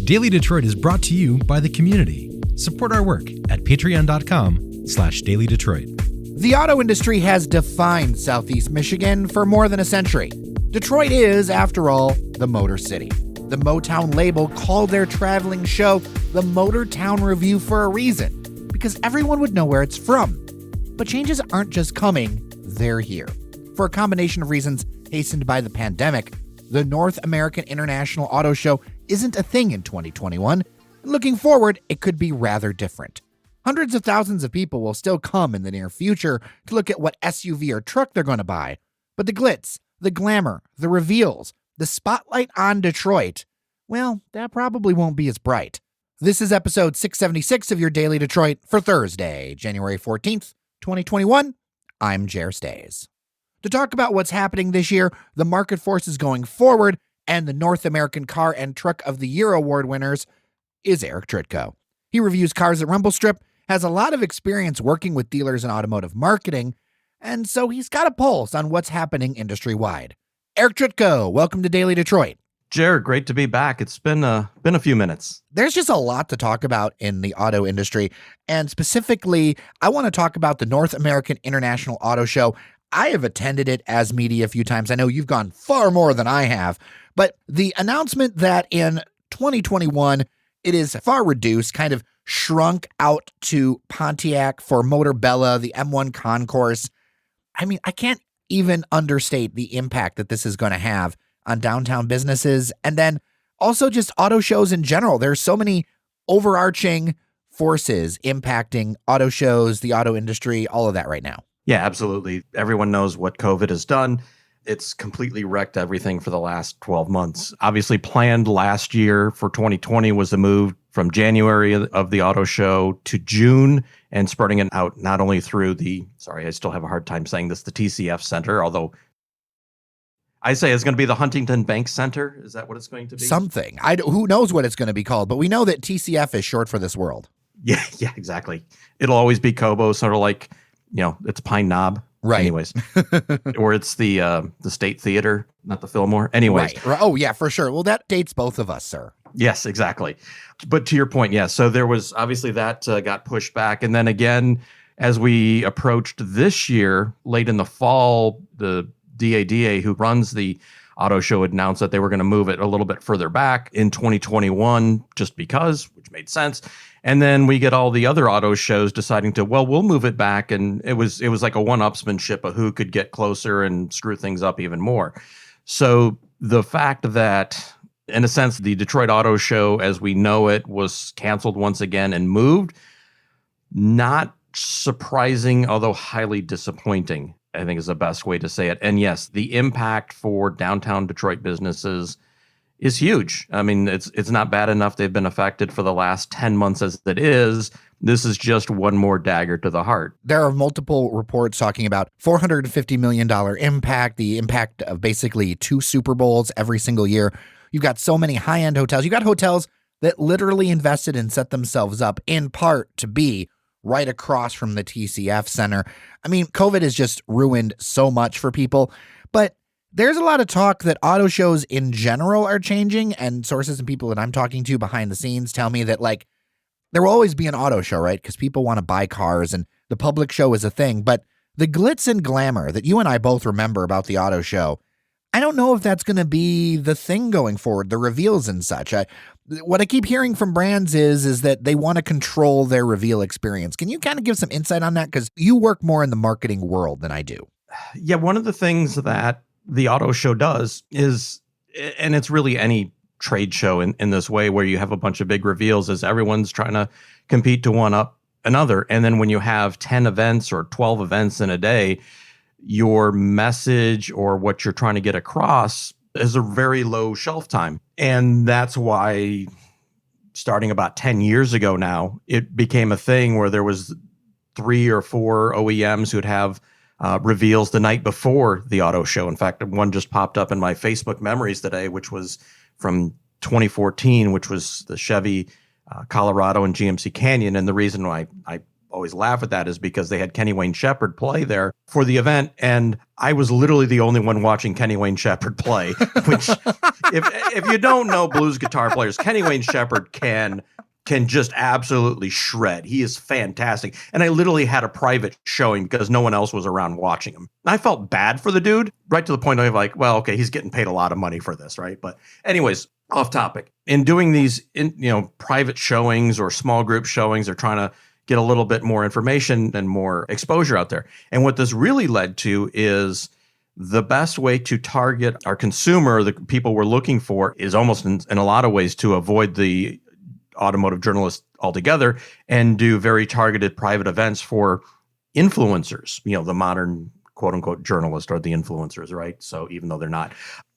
Daily Detroit is brought to you by the community. Support our work at patreon.com/Daily Detroit. The auto industry has defined Southeast Michigan for more than a century. Detroit is, after all, the Motor City. The Motown label called their traveling show the Motor Town Review for a reason, because everyone would know where it's from. But changes aren't just coming, they're here. For a combination of reasons hastened by the pandemic, the North American International Auto Show isn't a thing in 2021. Looking forward, it could be rather different. Hundreds of thousands of people will still come in the near future to look at what SUV or truck they're going to buy. But the glitz, the glamour, the reveals, the spotlight on Detroit, well, that probably won't be as bright. This is episode 676 of your Daily Detroit for Thursday, January 14th, 2021. I'm Jer Stays. To talk about what's happening this year, the market forces going forward, and the North American Car and Truck of the Year award winners is Eric Trytko. He reviews cars at Rumble Strip, has a lot of experience working with dealers in automotive marketing, and so he's got a pulse on what's happening industry-wide. Eric Trytko, welcome to Daily Detroit. Jared, great to be back. It's been a few minutes. There's just a lot to talk about in the auto industry, and specifically, I want to talk about the North American International Auto Show. I have attended it as media a few times. I know you've gone far more than I have, but the announcement that in 2021, it is far reduced, kind of shrunk out to Pontiac for Motorbella, the M1 Concourse. I mean, I can't even understate the impact that this is going to have on downtown businesses, and then also just auto shows in general. There's so many overarching forces impacting auto shows, the auto industry, all of that right now. Yeah, absolutely. Everyone knows what COVID has done. It's completely wrecked everything for the last 12 months. Obviously, planned last year for 2020 was the move from January of the auto show to June and spreading it out not only through I still have a hard time saying this, the TCF Center, although I say it's going to be the Huntington Bank Center. Is that what it's going to be? Something. Who knows what it's going to be called, but we know that TCF is short for this world. Yeah, exactly. It'll always be Cobo, sort of like, it's Pine Knob. Right. Anyways, or it's the State Theater, not the Fillmore. Anyways. Right. Oh, yeah, for sure. Well, that dates both of us, sir. Yes, exactly. But to your point, yeah. So there was obviously that got pushed back. And then again, as we approached this year, late in the fall, the DADA, who runs the auto show, announced that they were going to move it a little bit further back in 2021, just because, which made sense. And then we get all the other auto shows deciding we'll move it back. And it was like a one-upsmanship of who could get closer and screw things up even more. So the fact that, in a sense, the Detroit Auto Show, as we know it, was canceled once again and moved, not surprising, although highly disappointing, I think is the best way to say it. And yes, the impact for downtown Detroit businesses is huge. I mean, it's not bad enough they've been affected for the last 10 months as it is. This is just one more dagger to the heart. There are multiple reports talking about $450 million impact, the impact of basically 2 Super Bowls every single year. You've got so many high-end hotels. You've got hotels that literally invested and set themselves up in part to be right across from the TCF Center. I mean, COVID has just ruined so much for people, but there's a lot of talk that auto shows in general are changing, and sources and people that I'm talking to behind the scenes tell me that, there will always be an auto show, right? Because people want to buy cars, and the public show is a thing, but the glitz and glamour that you and I both remember about the auto show, I don't know if that's going to be the thing going forward, the reveals and such. What I keep hearing from brands is that they want to control their reveal experience. Can you kind of give some insight on that? Because you work more in the marketing world than I do. Yeah, one of the things that the auto show does is, and it's really any trade show in this way where you have a bunch of big reveals, is everyone's trying to compete to one up another. And then when you have 10 events or 12 events in a day, your message or what you're trying to get across is a very low shelf time. And that's why starting about 10 years ago now, it became a thing where there was 3 or 4 OEMs who'd have reveals the night before the auto show. In fact, one just popped up in my Facebook memories today, which was from 2014, which was the Chevy Colorado and GMC Canyon. And the reason why I always laugh at that is because they had Kenny Wayne Shepherd play there for the event. And I was literally the only one watching Kenny Wayne Shepherd play, which if you don't know blues guitar players, Kenny Wayne Shepherd can just absolutely shred. He is fantastic. And I literally had a private showing because no one else was around watching him. I felt bad for the dude, right to the point of like, well, okay, he's getting paid a lot of money for this, right? But anyways, off topic. In doing these, private showings or small group showings, they're trying to get a little bit more information and more exposure out there. And what this really led to is the best way to target our consumer, the people we're looking for, is almost in a lot of ways to avoid the automotive journalists altogether and do very targeted private events for influencers, the modern quote unquote journalist or the influencers, right? So even though they're not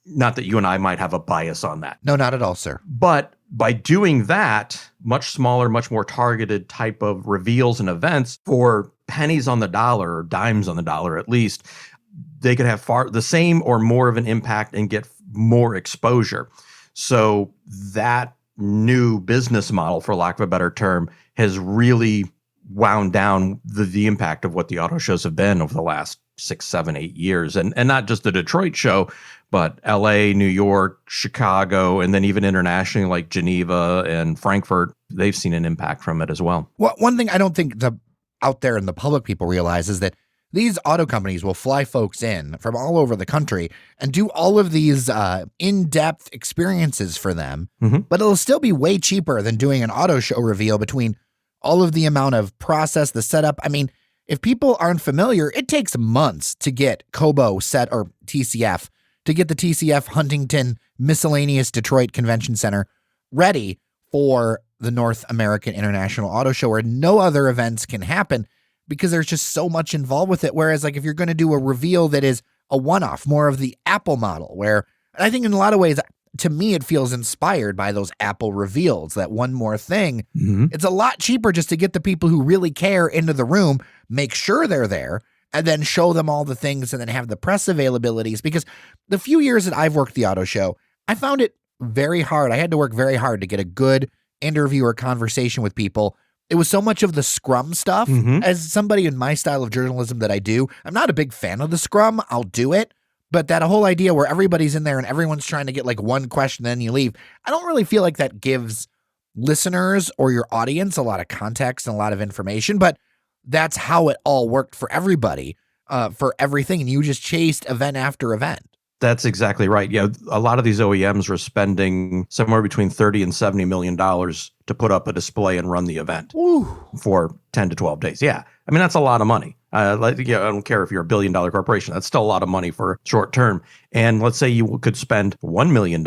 that you and I might have a bias on that. No, not at all, sir. But by doing that, much smaller, much more targeted type of reveals and events for pennies on the dollar or dimes on the dollar, at least, they could have far the same or more of an impact and get more exposure. So that new business model, for lack of a better term, has really wound down the impact of what the auto shows have been over the last 6, 7, 8 years. And not just the Detroit show, but LA, New York, Chicago, and then even internationally like Geneva and Frankfurt, they've seen an impact from it as well. Well, one thing I don't think out there in the public people realize is that these auto companies will fly folks in from all over the country and do all of these in-depth experiences for them, but it'll still be way cheaper than doing an auto show reveal between all of the amount of process, the setup. I mean, if people aren't familiar, it takes months to get Kobo set or TCF, to get the TCF Huntington Miscellaneous Detroit Convention Center ready for the North American International Auto Show, where no other events can happen because there's just so much involved with it. Whereas like if you're going to do a reveal that is a one-off, more of the Apple model, where I think in a lot of ways, to me, it feels inspired by those Apple reveals, that one more thing. It's a lot cheaper just to get the people who really care into the room, make sure they're there, and then show them all the things and then have the press availabilities. Because the few years that I've worked the auto show, I found it very hard. I had to work very hard to get a good interview or conversation with people. It was so much of the scrum stuff. As somebody in my style of journalism that I do, I'm not a big fan of the scrum. I'll do it. But that whole idea where everybody's in there and everyone's trying to get like one question, then you leave, I don't really feel like that gives listeners or your audience a lot of context and a lot of information. But that's how it all worked for everybody, for everything. And you just chased event after event. That's exactly right. Yeah, a lot of these OEMs were spending somewhere between $30 and $70 million to put up a display and run the event for 10 to 12 days. Yeah, I mean, that's a lot of money. I don't care if you're a billion-dollar corporation. That's still a lot of money for short term. And let's say you could spend $1 million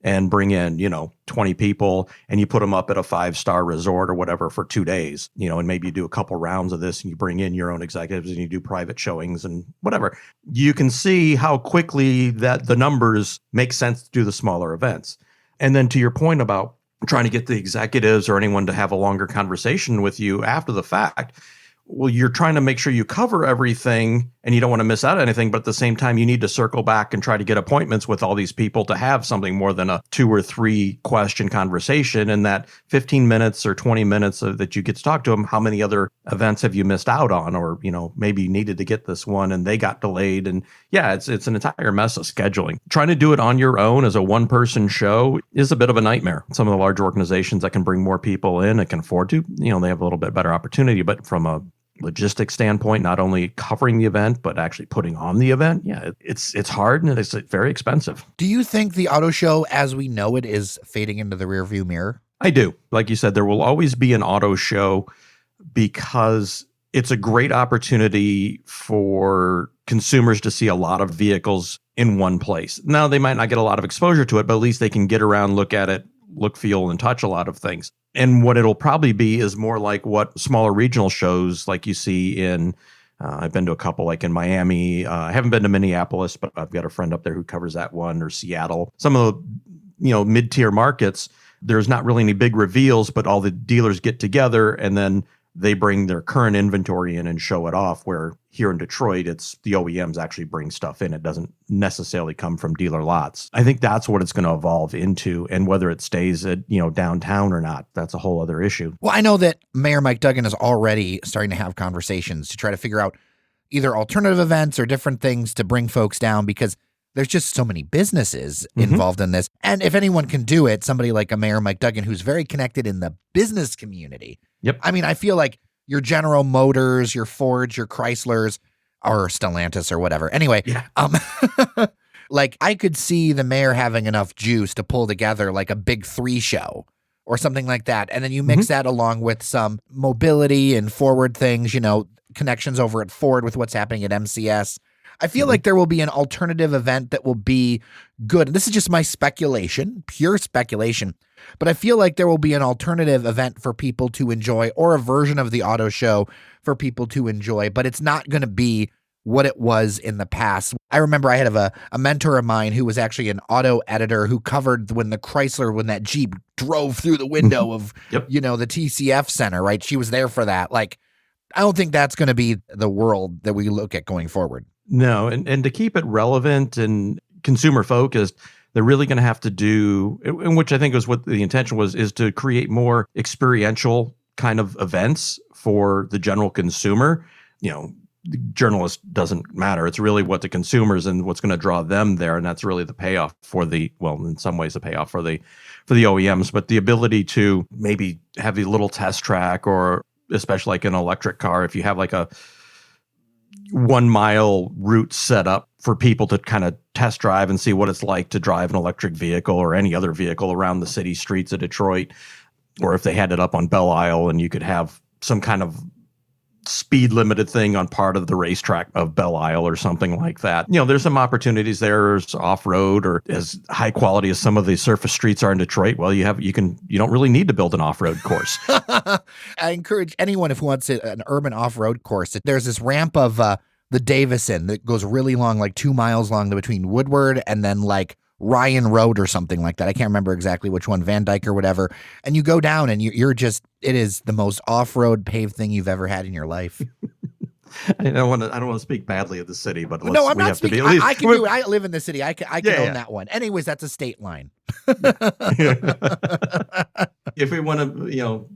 and bring in, 20 people, and you put them up at a 5-star resort or whatever for 2 days, and maybe you do a couple rounds of this and you bring in your own executives and you do private showings and whatever. You can see how quickly that the numbers make sense to do the smaller events. And then to your point about trying to get the executives or anyone to have a longer conversation with you after the fact, well, you're trying to make sure you cover everything and you don't want to miss out on anything. But at the same time, you need to circle back and try to get appointments with all these people to have something more than a 2 or 3 question conversation. And that 15 minutes or 20 minutes that you get to talk to them, how many other events have you missed out on? Or, maybe you needed to get this one and they got delayed. And yeah, it's an entire mess of scheduling. Trying to do it on your own as a one-person show is a bit of a nightmare. Some of the large organizations that can bring more people in and can afford to, they have a little bit better opportunity. But from a logistics standpoint, not only covering the event, but actually putting on the event. Yeah, it's hard and it's very expensive. Do you think the auto show as we know it is fading into the rearview mirror? I do. Like you said, there will always be an auto show because it's a great opportunity for consumers to see a lot of vehicles in one place. Now, they might not get a lot of exposure to it, but at least they can get around, look at it, look, feel, and touch a lot of things. And what it'll probably be is more like what smaller regional shows like you see in, I've been to a couple like in Miami. I haven't been to Minneapolis, but I've got a friend up there who covers that one, or Seattle. Some of the, mid-tier markets, there's not really any big reveals, but all the dealers get together and then they bring their current inventory in and show it off, where here in Detroit, it's the OEMs actually bring stuff in. It doesn't necessarily come from dealer lots. I think that's what it's going to evolve into. And whether it stays at, downtown or not, that's a whole other issue. Well, I know that Mayor Mike Duggan is already starting to have conversations to try to figure out either alternative events or different things to bring folks down, because there's just so many businesses involved in this. And if anyone can do it, somebody like a Mayor Mike Duggan, who's very connected in the business community. Yep. I mean, I feel like your General Motors, your Fords, your Chryslers, or Stellantis or whatever. Anyway, like I could see the mayor having enough juice to pull together like a big 3 show or something like that. And then you mix that along with some mobility and forward things, connections over at Ford with what's happening at MCS. I feel like there will be an alternative event that will be good. And this is just my speculation, pure speculation. But I feel like there will be an alternative event for people to enjoy, or a version of the auto show for people to enjoy. But it's not going to be what it was in the past. I remember I had a mentor of mine who was actually an auto editor who covered when that Jeep drove through the window of, the TCF Center, right? She was there for that. Like, I don't think that's going to be the world that we look at going forward. No, and to keep it relevant and consumer focused, they're really going to have to do, and which I think was what the intention was, is to create more experiential kind of events for the general consumer. The journalist doesn't matter. It's really what the consumers and what's going to draw them there, and that's really the payoff for in some ways the payoff for the OEMs, but the ability to maybe have a little test track, or especially like an electric car, if you have like a 1 mile route set up for people to kind of test drive and see what it's like to drive an electric vehicle or any other vehicle around the city streets of Detroit, or if they had it up on Belle Isle and you could have some kind of speed limited thing on part of the racetrack of Belle Isle or something like that. There's some opportunities there off-road, or as high quality as some of the surface streets are in Detroit. Well, you don't really need to build an off-road course. I encourage anyone, if who wants an urban off-road course, there's this ramp of the Davison that goes really long, like 2 miles long, between Woodward and then like Ryan Road or something like that. I can't remember exactly which one, Van Dyke or whatever. And you go down and it is the most off-road paved thing you've ever had in your life. I don't want to speak badly of the city, but no, I'm not speaking. I can do it. I live in the city. I can own that one. Anyways, that's a state line. If we want to,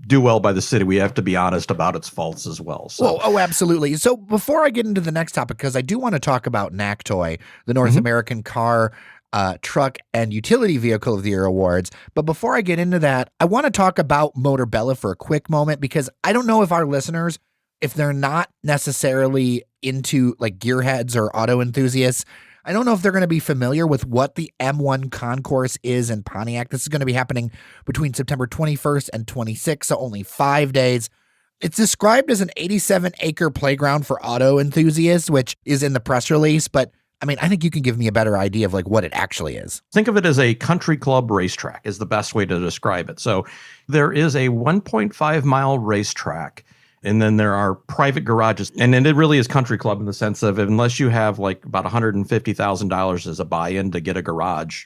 do well by the city, we have to be honest about its faults as well. So. Oh, absolutely. So before I get into the next topic, because I do want to talk about NACTOY, the North American Car, Truck, and Utility Vehicle of the Year Awards. But before I get into that, I want to talk about Motorbella for a quick moment, because I don't know if our listeners, if they're not necessarily into like gearheads or auto enthusiasts, I don't know if they're going to be familiar with what the M1 Concourse is in Pontiac. This is going to be happening between September 21st and 26th, so only 5 days. It's described as an 87-acre playground for auto enthusiasts, which is in the press release, but I mean, I think you can give me a better idea of like what it actually is. Think of it as a country club racetrack is the best way to describe it. So there is a 1.5 mile racetrack, and then there are private garages. And then it really is country club in the sense of, unless you have like about $150,000 as a buy-in to get a garage,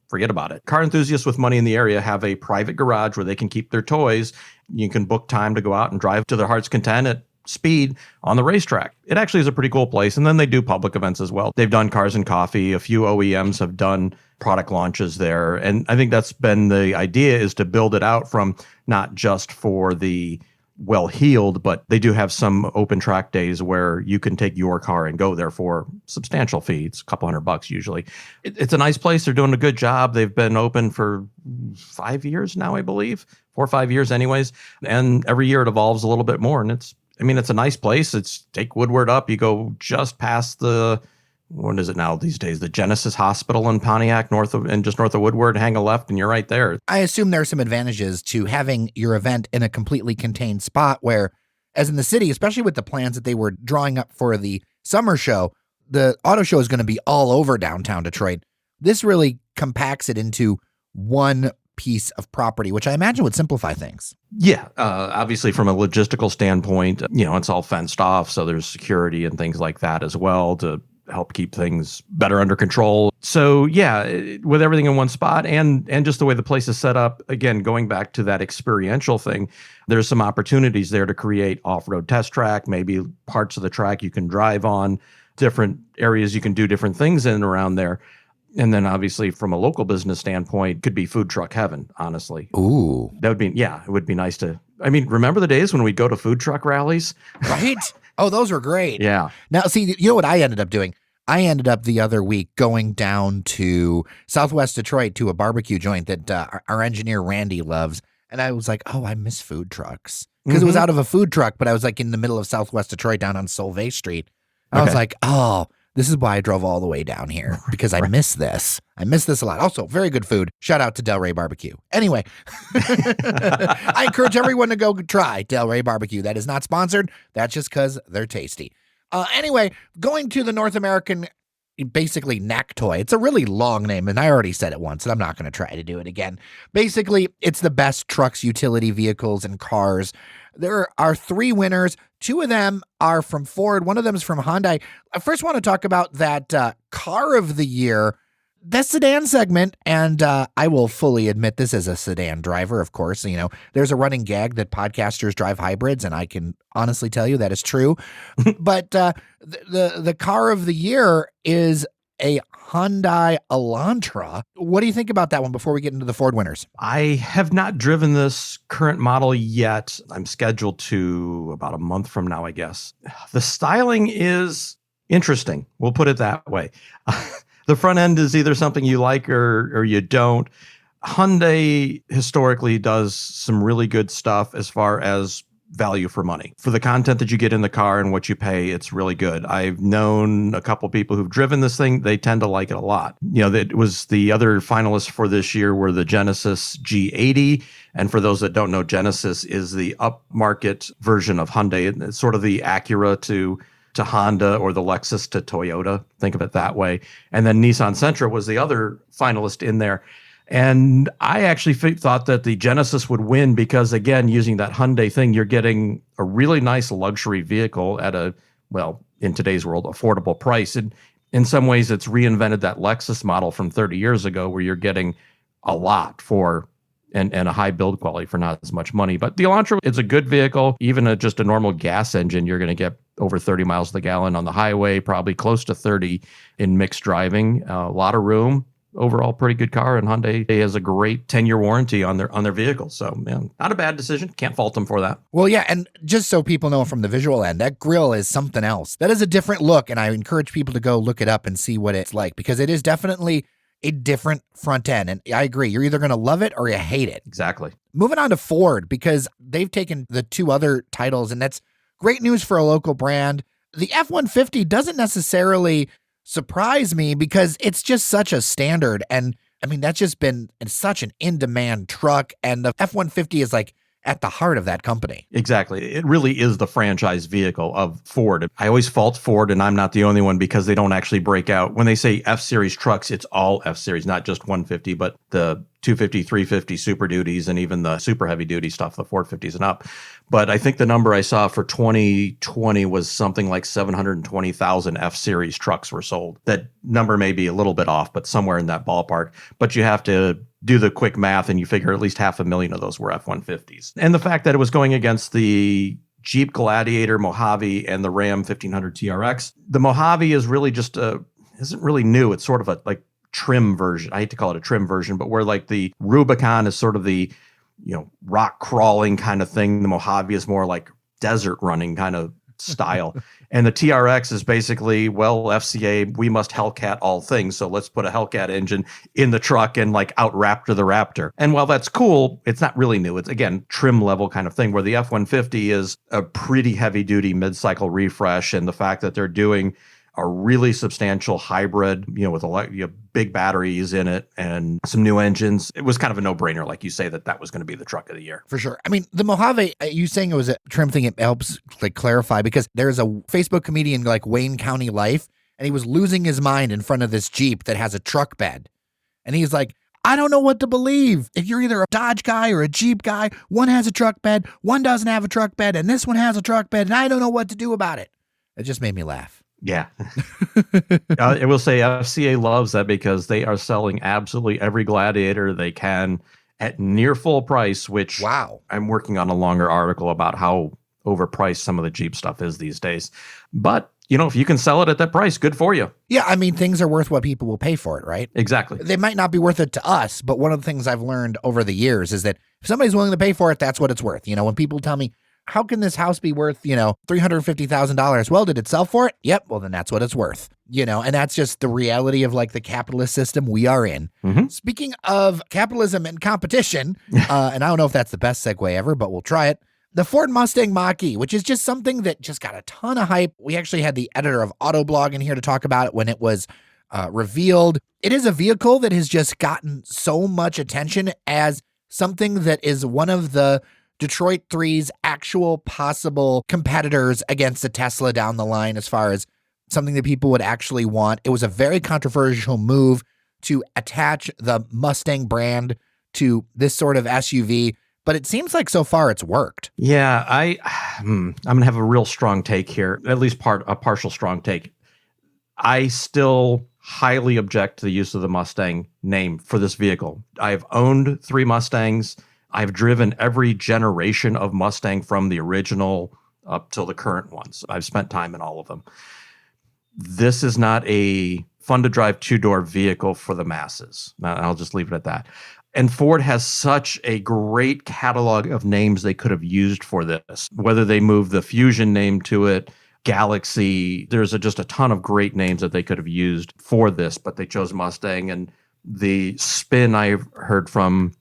forget about it. Car enthusiasts with money in the area have a private garage where they can keep their toys. You can book time to go out and drive to their heart's content at speed on the racetrack. It actually is a pretty cool place. And then they do public events as well. They've done Cars and Coffee. A few OEMs have done product launches there. And I think that's been the idea, is to build it out from not just for the well-heeled, but they do have some open track days where you can take your car and go there for substantial fee. It's a couple $100 usually. It's a nice place. They're doing a good job. They've been open for 5 years now, I believe, 4 or 5 years anyways. And every year it evolves a little bit more. And it's a nice place. Take Woodward up. You go just past what is it now these days? The Genesis Hospital in Pontiac, just north of Woodward, hang a left and you're right there. I assume there are some advantages to having your event in a completely contained spot where, as in the city, especially with the plans that they were drawing up for the summer show, the auto show is going to be all over downtown Detroit. This really compacts it into one piece of property, which I imagine would simplify things. Yeah. Obviously, from a logistical standpoint, it's all fenced off. So there's security and things like that as well to help keep things better under control. So yeah, with everything in one spot and just the way the place is set up, again, going back to that experiential thing, there's some opportunities there to create off-road test track, maybe parts of the track you can drive on, different areas you can do different things in and around there. And then obviously from a local business standpoint, could be food truck heaven, honestly. Ooh. That would be, it would be nice to, remember the days when we'd go to food truck rallies? Right? Oh, those were great. Yeah. Now, see, you know what I ended up doing? I ended up the other week going down to Southwest Detroit to a barbecue joint that our engineer Randy loves. And I was like, oh, I miss food trucks. Because it was out of a food truck, but I was like in the middle of Southwest Detroit down on Solvay Street. I was like, oh, this is why I drove all the way down here, because I miss this. I miss this a lot. Also, very good food. Shout out to Del Rey Barbecue. Anyway, I encourage everyone to go try Del Rey Barbecue. That is not sponsored. That's just because they're tasty. Anyway, going to the North American, basically NACTOY. It's a really long name, and I already said it once, and I'm not going to try to do it again. Basically, it's the best trucks, utility vehicles, and cars. There are 3 winners. 2 of them are from Ford. One of them is from Hyundai. I first want to talk about that car of the year, the sedan segment. And I will fully admit this as a sedan driver, of course. You know, there's a running gag that podcasters drive hybrids, and I can honestly tell you that is true. But the car of the year is a Hyundai Elantra. What do you think about that one before we get into the Ford winners? I have not driven this current model yet. I'm scheduled to about a month from now, I guess. The styling is interesting. We'll put it that way. The front end is either something you like or you don't. Hyundai historically does some really good stuff as far as value for money. For the content that you get in the car and what you pay, it's really good. I've known a couple people who've driven this thing. They tend to like it a lot. You know, it was the other finalists for this year were the Genesis G80. And for those that don't know, Genesis is the upmarket version of Hyundai. It's sort of the Acura to Honda or the Lexus to Toyota. Think of it that way. And then Nissan Sentra was the other finalist in there. And I actually thought that the Genesis would win because, again, using that Hyundai thing, you're getting a really nice luxury vehicle at a, well, in today's world, affordable price. And in some ways, it's reinvented that Lexus model from 30 years ago where you're getting a lot for and a high build quality for not as much money. But the Elantra is a good vehicle. Even just a normal gas engine, you're going to get over 30 miles to the gallon on the highway, probably close to 30 in mixed driving. A lot of room. Overall, pretty good car, and Hyundai has a great 10-year warranty on their vehicles. So, man, not a bad decision. Can't fault them for that. Well, yeah, and just so people know from the visual end, that grille is something else. That is a different look, and I encourage people to go look it up and see what it's like, because it is definitely a different front end. And I agree, you're either going to love it or you hate it. Exactly. Moving on to Ford, because they've taken the 2 other titles, and that's great news for a local brand. The F-150 doesn't necessarily surprise me because it's just such a standard. And I mean, that's just been such an in-demand truck. And the F-150 is like at the heart of that company. Exactly. It really is the franchise vehicle of Ford. I always fault Ford, and I'm not the only one, because they don't actually break out. When they say F-Series trucks, it's all F-Series, not just 150, but the 250, 350 Super Duties, and even the super heavy duty stuff, the 450s and up. But I think the number I saw for 2020 was something like 720,000 F-Series trucks were sold. That number may be a little bit off, but somewhere in that ballpark. But you have to do the quick math, and you figure at least 500,000 of those were F-150s. And the fact that it was going against the Jeep Gladiator, Mojave, and the Ram 1500 TRX. The Mojave is really just isn't really new. It's sort of a like trim version. I hate to call it a trim version, but where like the Rubicon is sort of the, you know, rock crawling kind of thing. The Mojave is more like desert running kind of style. And the TRX is basically, well, FCA, we must Hellcat all things. So let's put a Hellcat engine in the truck and like out Raptor the Raptor. And while that's cool, it's not really new. It's, again, trim level kind of thing, where the F-150 is a pretty heavy duty mid-cycle refresh. And the fact that they're doing a really substantial hybrid, you know, with big batteries in it and some new engines, it was kind of a no-brainer, like you say, that was going to be the truck of the year. For sure. I mean, the Mojave, you saying it was a trim thing, it helps like clarify, because there's a Facebook comedian like Wayne County Life, and he was losing his mind in front of this Jeep that has a truck bed. And he's like, I don't know what to believe. If you're either a Dodge guy or a Jeep guy, one has a truck bed, one doesn't have a truck bed, and this one has a truck bed, and I don't know what to do about it. It just made me laugh. Yeah. I will say FCA loves that because they are selling absolutely every Gladiator they can at near full price, which Wow. I'm working on a longer article about how overpriced some of the Jeep stuff is these days. But, if you can sell it at that price, good for you. Yeah, I mean, things are worth what people will pay for it, right? Exactly. They might not be worth it to us, but one of the things I've learned over the years is that if somebody's willing to pay for it, that's what it's worth. When people tell me, how can this house be worth, $350,000? Well, did it sell for it? Yep. Well, then that's what it's worth, and that's just the reality of like the capitalist system we are in. Mm-hmm. Speaking of capitalism and competition, and I don't know if that's the best segue ever, but we'll try it. The Ford Mustang Mach-E, which is just something that just got a ton of hype. We actually had the editor of Autoblog in here to talk about it when it was revealed. It is a vehicle that has just gotten so much attention as something that is one of the Detroit 3's actual possible competitors against a Tesla down the line as far as something that people would actually want. It was a very controversial move to attach the Mustang brand to this sort of SUV. But it seems like so far it's worked. Yeah, I'm going to have a real strong take here, at least a partial strong take. I still highly object to the use of the Mustang name for this vehicle. I've owned 3 Mustangs. I've driven every generation of Mustang from the original up till the current ones. I've spent time in all of them. This is not a fun-to-drive 2-door vehicle for the masses. I'll just leave it at that. And Ford has such a great catalog of names they could have used for this, whether they move the Fusion name to it, Galaxy. There's just a ton of great names that they could have used for this, but they chose Mustang. And the spin I've heard from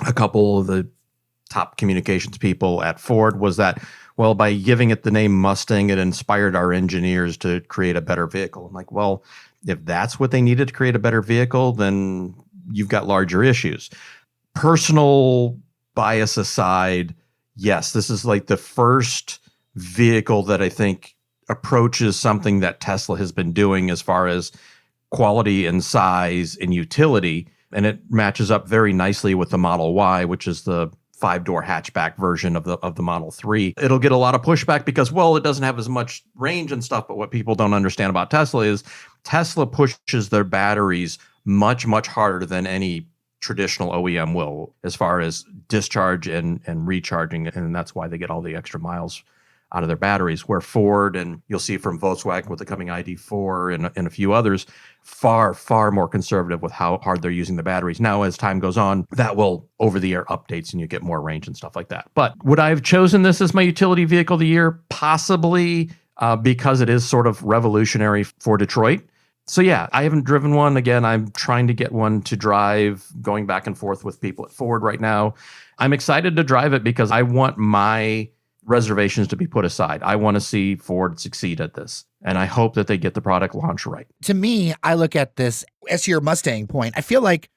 a couple of the top communications people at Ford was that, well, by giving it the name Mustang, it inspired our engineers to create a better vehicle. I'm like, well, if that's what they needed to create a better vehicle, then you've got larger issues. Personal bias aside, yes, this is like the first vehicle that I think approaches something that Tesla has been doing as far as quality and size and utility. And it matches up very nicely with the Model Y, which is the 5-door hatchback version of the Model 3. It'll get a lot of pushback because, well, it doesn't have as much range and stuff. But what people don't understand about Tesla is Tesla pushes their batteries much, much harder than any traditional OEM will as far as discharge and recharging. And that's why they get all the extra miles out of their batteries, where Ford, and you'll see from Volkswagen with the coming ID4 and a few others, far, far more conservative with how hard they're using the batteries. Now, as time goes on, that will over-the-air updates and you get more range and stuff like that. But would I have chosen this as my utility vehicle of the year? Possibly, because it is sort of revolutionary for Detroit. So yeah, I haven't driven one. Again, I'm trying to get one to drive, going back and forth with people at Ford right now. I'm excited to drive it because I want my reservations to be put aside. I want to see Ford succeed at this. And I hope that they get the product launch right. To me, I look at this, as to your Mustang point, I feel like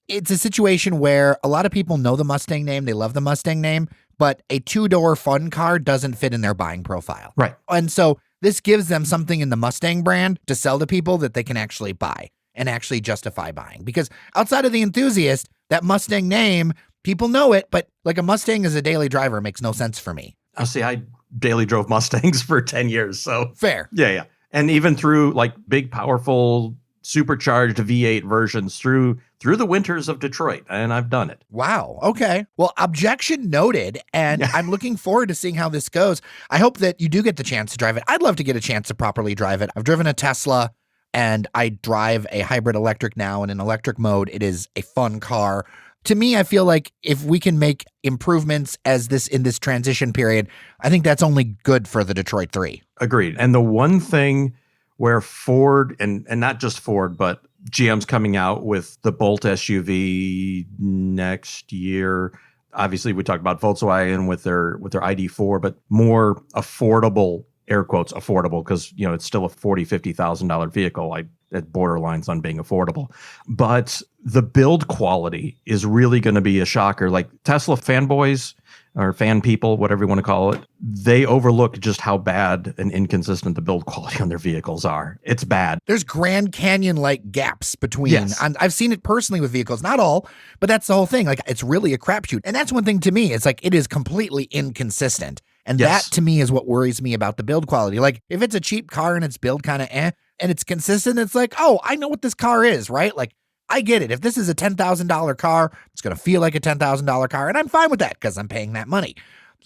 it's a situation where a lot of people know the Mustang name, they love the Mustang name, but a 2-door fun car doesn't fit in their buying profile. Right. And so this gives them something in the Mustang brand to sell to people that they can actually buy and actually justify buying. Because outside of the enthusiast, that Mustang name, people know it, but like a Mustang as a daily driver makes no sense for me. I'll see, I daily drove Mustangs for 10 years. So fair. Yeah. And even through like big, powerful, supercharged V8 versions through the winters of Detroit. And I've done it. Wow. Okay. Well, objection noted. And I'm looking forward to seeing how this goes. I hope that you do get the chance to drive it. I'd love to get a chance to properly drive it. I've driven a Tesla and I drive a hybrid electric now in an electric mode. It is a fun car. To me, I feel like if we can make improvements in this transition period, I think that's only good for the Detroit 3. Agreed. And the one thing where Ford, and not just Ford, but GM's coming out with the Bolt SUV next year. Obviously, we talked about Volkswagen with their ID4, but more affordable, air quotes, affordable, because it's still a $40,000, $50,000 vehicle. It borderlines on being affordable. But the build quality is really going to be a shocker. Like Tesla fanboys or fan people, whatever you want to call it, they overlook just how bad and inconsistent the build quality on their vehicles are. It's bad. There's Grand Canyon-like gaps between. Yes. I've seen it personally with vehicles, not all, but that's the whole thing. Like it's really a crapshoot. And that's one thing to me. It's like it is completely inconsistent. And Yes. that to me is what worries me about the build quality. Like if it's a cheap car and it's build kind of and it's consistent, it's like, oh, I know what this car is, right? Like I get it. If this is a $10,000 car, it's going to feel like a $10,000 car. And I'm fine with that because I'm paying that money.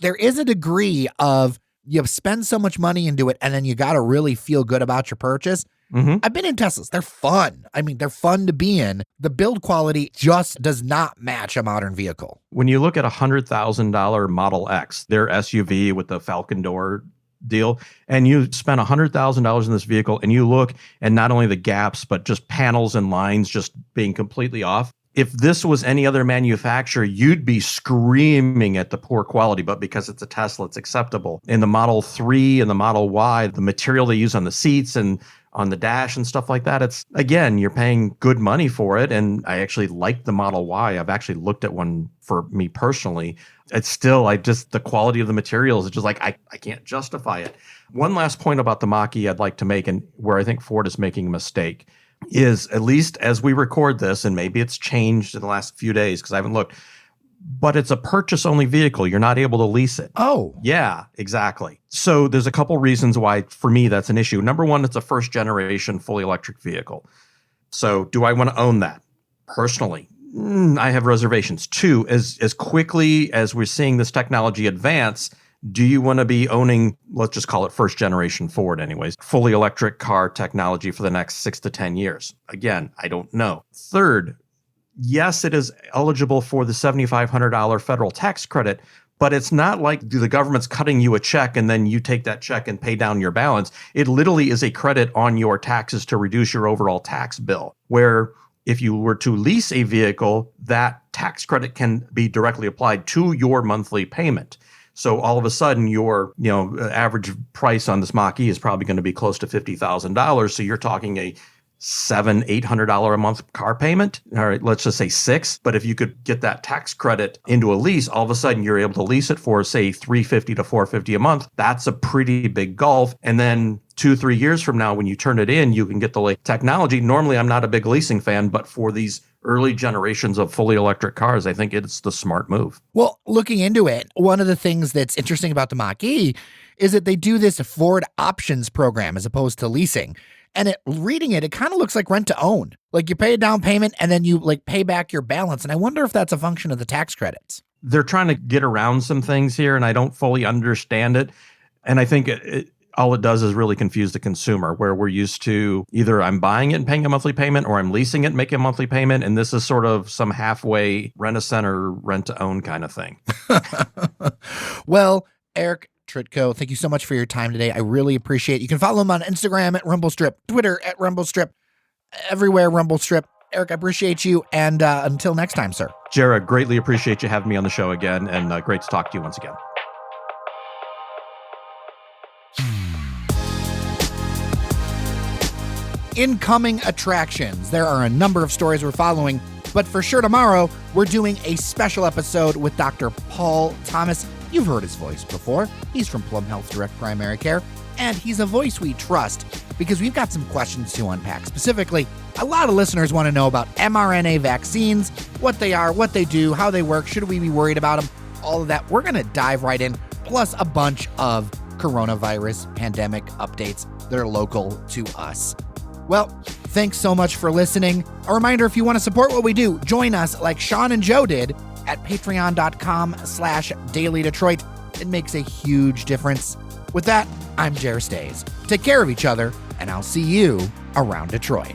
There is a degree of you spend so much money into it and then you got to really feel good about your purchase. Mm-hmm. I've been in Teslas. They're fun. I mean, they're fun to be in. The build quality just does not match a modern vehicle. When you look at $100,000 Model X, their SUV with the Falcon door deal, and you spend $100,000 in this vehicle and you look and not only the gaps, but just panels and lines just being completely off. If this was any other manufacturer, you'd be screaming at the poor quality, but because it's a Tesla, it's acceptable. In the Model 3 and the Model Y, the material they use on the seats and on the dash and stuff like that, it's, again, you're paying good money for it. And I actually like the Model Y. I've actually looked at one for me personally. It's still, the quality of the materials, it's just like, I can't justify it. One last point about the Mach-E I'd like to make, and where I think Ford is making a mistake, is at least as we record this, and maybe it's changed in the last few days because I haven't looked, but it's a purchase-only vehicle. You're not able to lease it. Oh. Yeah, exactly. So there's a couple reasons why, for me, that's an issue. Number one, it's a first-generation fully electric vehicle. So do I want to own that? Personally, I have reservations. Two, as quickly as we're seeing this technology advance, do you want to be owning, let's just call it first generation Ford anyways, fully electric car technology for the next 6 to 10 years? Again, I don't know. Third, yes, it is eligible for the $7,500 federal tax credit, but it's not like the government's cutting you a check and then you take that check and pay down your balance. It literally is a credit on your taxes to reduce your overall tax bill, where if you were to lease a vehicle, that tax credit can be directly applied to your monthly payment. So all of a sudden, your average price on this Mach-E is probably going to be close to $50,000. So you're talking a $700-800 a month car payment. All right, let's just say $6. But if you could get that tax credit into a lease, all of a sudden you're able to lease it for, say, $350 to $450 a month. That's a pretty big gulf. And then 2-3 years from now, when you turn it in, you can get the latest technology. Normally, I'm not a big leasing fan, but for these early generations of fully electric cars, I think it's the smart move. Well, looking into it, one of the things that's interesting about the Mach-E is that they do this Ford options program as opposed to leasing. And reading it kind of looks like rent to own. Like you pay a down payment and then you pay back your balance. And I wonder if that's a function of the tax credits. They're trying to get around some things here, and I don't fully understand it. And I think all it does is really confuse the consumer, where we're used to either I'm buying it and paying a monthly payment, or I'm leasing it and making a monthly payment. And this is sort of some halfway rent-a-center, rent-to-own kind of thing. Well, Eric Trytko, thank you so much for your time today. I really appreciate it. You can follow him on Instagram at RumbleStrip, Twitter at RumbleStrip, everywhere RumbleStrip. Eric, I appreciate you. And until next time, sir. Jared, greatly appreciate you having me on the show again, and great to talk to you once again. Incoming attractions. There are a number of stories we're following, but for sure tomorrow, we're doing a special episode with Dr. Paul Thomas. You've heard his voice before. He's from Plum Health Direct Primary Care, and he's a voice we trust because we've got some questions to unpack. Specifically, a lot of listeners want to know about mRNA vaccines, what they are, what they do, how they work, should we be worried about them, all of that. We're going to dive right in, plus a bunch of coronavirus pandemic updates that are local to us. Well, thanks so much for listening. A reminder, if you want to support what we do, join us like Sean and Joe did at patreon.com/dailydetroit. It makes a huge difference. With that, I'm Jer Stays. Take care of each other, and I'll see you around Detroit.